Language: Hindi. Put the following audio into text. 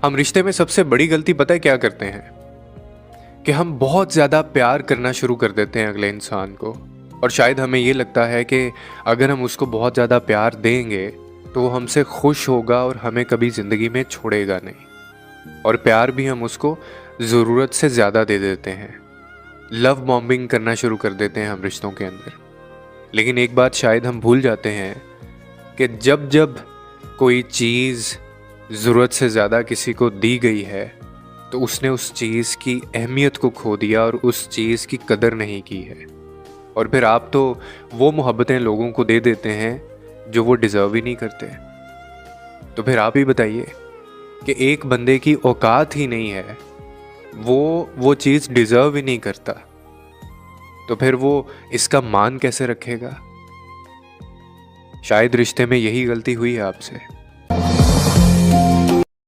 हम रिश्ते में सबसे बड़ी गलती पता है क्या करते हैं? कि हम बहुत ज़्यादा प्यार करना शुरू कर देते हैं अगले इंसान को। और शायद हमें ये लगता है कि अगर हम उसको बहुत ज़्यादा प्यार देंगे तो वो हमसे खुश होगा और हमें कभी ज़िंदगी में छोड़ेगा नहीं। और प्यार भी हम उसको ज़रूरत से ज़्यादा दे देते हैं। लव बॉम्बिंग करना शुरू कर देते हैं हम रिश्तों के अंदर। लेकिन एक बात शायद हम भूल जाते हैं कि जब जब कोई चीज़ ज़रूरत से ज़्यादा किसी को दी गई है तो उसने उस चीज़ की अहमियत को खो दिया और उस चीज़ की कदर नहीं की है। और फिर आप तो वो मोहब्बतें लोगों को दे देते हैं जो वो डिज़र्व ही नहीं करते। तो फिर आप ही बताइए कि एक बंदे की औकात ही नहीं है, वो चीज़ डिज़र्व ही नहीं करता, तो फिर वो इसका मान कैसे रखेगा? शायद रिश्ते में यही गलती हुई है आपसे।